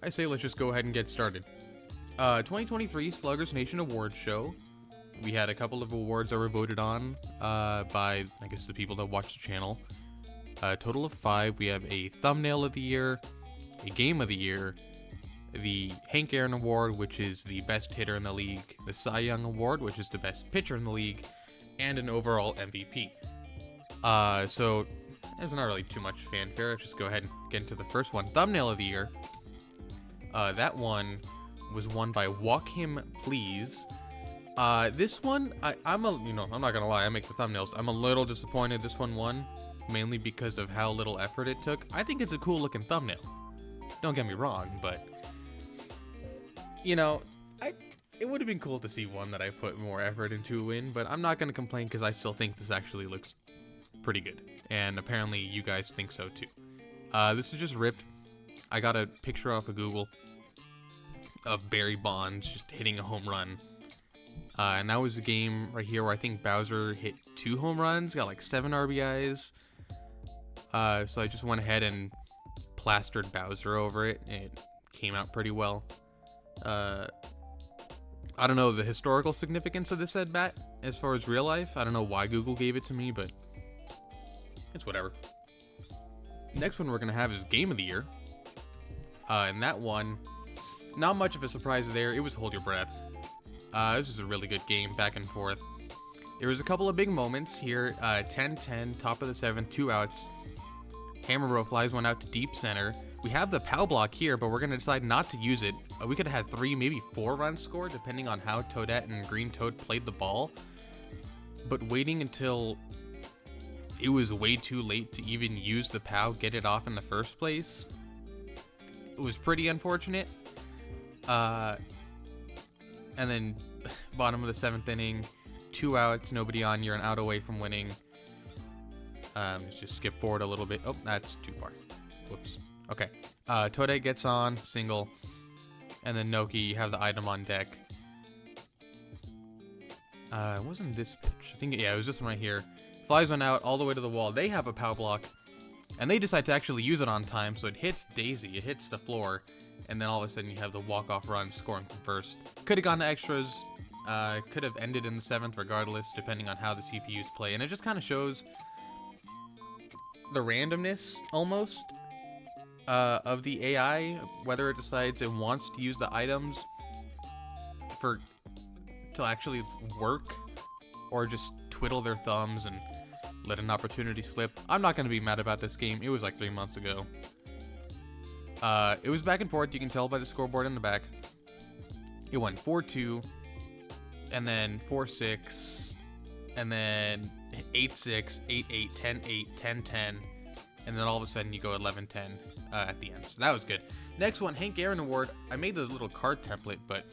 I say let's just go ahead and get started. 2023 Sluggers Nation Awards Show. We had a couple of awards that were voted on by, I guess, the people that watch the channel. A total of 5. We have a Thumbnail of the Year, a Game of the Year, the Hank Aaron Award, which is the best hitter in the league, the Cy Young Award, which is the best pitcher in the league, and an overall MVP. So there's not really too much fanfare. Let's just go ahead and get into the first one. Thumbnail of the Year. That one was won by Walk Him Please. This one, I'm not gonna lie, I make the thumbnails. I'm a little disappointed this one won, mainly because of how little effort it took. I think it's a cool looking thumbnail. Don't get me wrong, but it would have been cool to see one that I put more effort into win, but I'm not gonna complain because I still think this actually looks pretty good, and apparently you guys think so too. This is just ripped. I got a picture off of Google of Barry Bonds just hitting a home run. And that was a game right here where I think Bowser hit 2 home runs, got like 7 RBIs. So I just went ahead and plastered Bowser over it, and it came out pretty well. I don't know the historical significance of this at-bat as far as real life. I don't know why Google gave it to me, but it's whatever. Next one we're going to have is Game of the Year. And that one, not much of a surprise there. It was Hold Your Breath. This was a really good game, back and forth. There was a couple of big moments here. 10-10, top of the 7th, 2 outs. Hammer Row flies one out to deep center. We have the POW block here, but we're going to decide not to use it. We could have had 3, maybe 4 runs scored, depending on how Toadette and Green Toad played the ball. But waiting until it was way too late to even use the POW, get it off in the first place, it was pretty unfortunate. And then bottom of the 7th inning, 2 outs, nobody on, you're an out away from winning. Let's just skip forward a little bit. Oh, that's too far. Whoops. Okay. Toadette gets on, single. And then Noki, you have the item on deck. It wasn't this pitch. I think, yeah, it was this one right here. Flies one out all the way to the wall. They have a POW block. And they decide to actually use it on time, so it hits Daisy, it hits the floor, and then all of a sudden you have the walk-off run scoring from first. Could have gone to extras, could have ended in the 7th regardless, depending on how the CPUs play, and it just kind of shows the randomness, almost, of the AI, whether it decides it wants to use the items to actually work, or just twiddle their thumbs and let an opportunity slip. I'm not going to be mad about this game. It was like 3 months ago. It was back and forth. You can tell by the scoreboard in the back. It went 4-2, and then 4-6, and then 8-6, 8-8, 10-8, 10-10, and then all of a sudden you go 11-10 at the end. So that was good. Next one, Hank Aaron Award. I made the little card template, but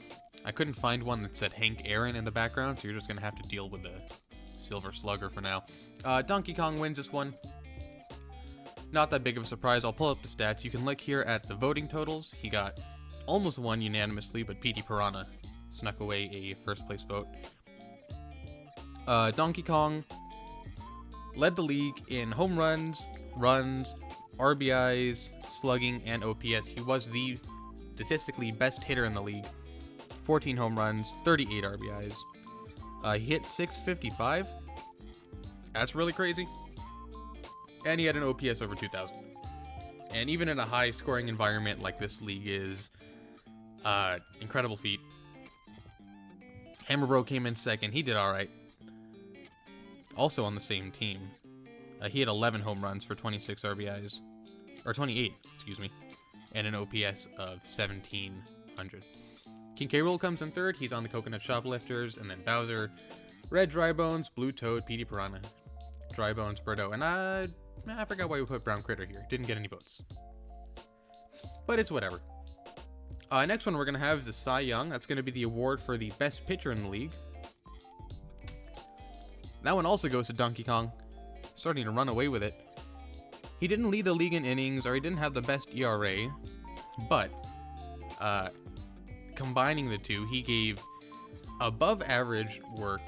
I couldn't find one that said Hank Aaron in the background, so you're just going to have to deal with the Silver Slugger for now. Donkey Kong wins this one. Not that big of a surprise. I'll pull up the stats. You can look here at the voting totals. He got almost won unanimously, but PT Piranha snuck away a first place vote. Donkey Kong led the league in home runs, RBIs, slugging, and OPS. He was the statistically best hitter in the league. 14 home runs, 38 RBIs. He hit 655. That's really crazy. And he had an OPS over 2,000. And even in a high scoring environment like this league is, incredible feat. Hammer Bro came in second. He did alright. Also on the same team. He had 11 home runs for 26 RBIs. Or 28, excuse me. And an OPS of 1,700. King K. Rool comes in third. He's on the Coconut Shoplifters. And then Bowser, Red Drybones, Blue Toad, PD Piranha, Drybones, Birdo. And I forgot why we put Brown Critter here. Didn't get any votes. But it's whatever. Next one we're going to have is the Cy Young. That's going to be the award for the best pitcher in the league. That one also goes to Donkey Kong. Starting to run away with it. He didn't lead the league in innings, or he didn't have the best ERA. But, combining the two, he gave above average work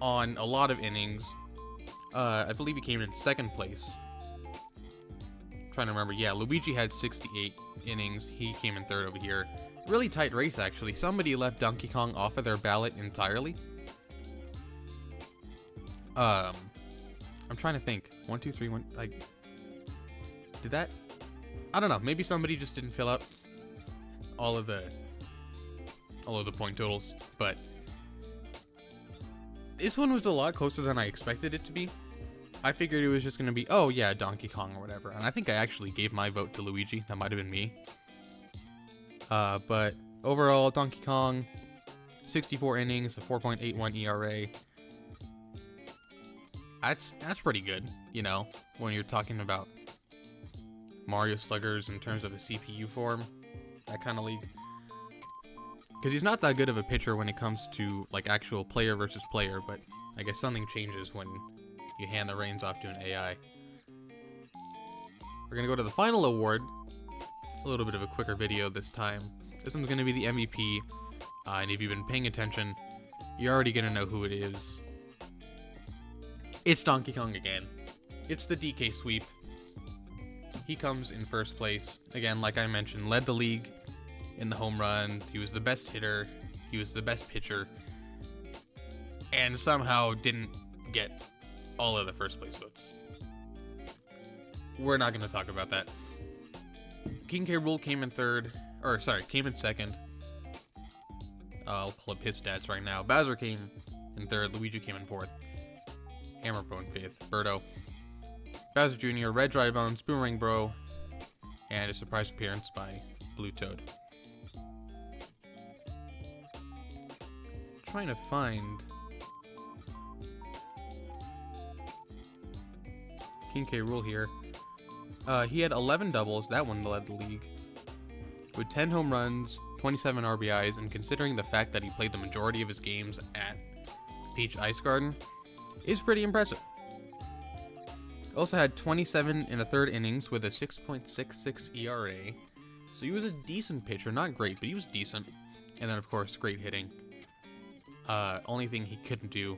on a lot of innings. I believe he came in second place. trying to remember. Yeah, Luigi had 68 innings. He came in third over here. Really tight race, actually. Somebody left Donkey Kong off of their ballot entirely. I'm trying to think. 1, 2, 3, 1. Like, did that? I don't know. Maybe somebody just didn't fill up all of the point totals. But this one was a lot closer than I expected it to be. I figured it was just gonna be, oh yeah, Donkey Kong or whatever. And I think I actually gave my vote to Luigi. That might have been me. But overall, Donkey Kong, 64 innings, a 4.81 ERA. That's pretty good, you know, when you're talking about Mario Sluggers in terms of a CPU form, that kind of league. Because he's not that good of a pitcher when it comes to, like, actual player versus player, but I guess something changes when you hand the reins off to an AI. We're going to go to the final award. A little bit of a quicker video this time. This one's going to be the MVP, and if you've been paying attention, you're already going to know who it is. It's Donkey Kong again. It's the DK sweep. He comes in first place. Again, like I mentioned, led the league in the home runs. He was the best hitter. He was the best pitcher. And somehow didn't get all of the first place votes. We're not going to talk about that. King K. Rool came in came in second. I'll pull up his stats right now. Bowser came in third. Luigi came in fourth. Hammer Bro in fifth. Birdo. Bowser Jr., Red Dry Bones, Boomerang Bro, and a surprise appearance by Blue Toad. Trying to find King K. Rool here. He had 11 doubles. That one led the league. With 10 home runs, 27 RBIs, and considering the fact that he played the majority of his games at Peach Ice Garden, is pretty impressive. Also had 27 in a third innings with a 6.66 ERA. So he was a decent pitcher. Not great, but he was decent. And then, of course, great hitting. Only thing he couldn't do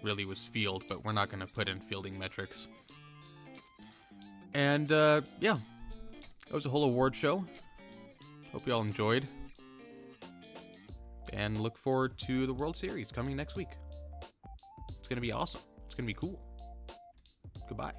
really was field, but we're not going to put in fielding metrics. And, yeah. That was a whole award show. Hope you all enjoyed. And look forward to the World Series coming next week. It's going to be awesome. It's going to be cool. Goodbye.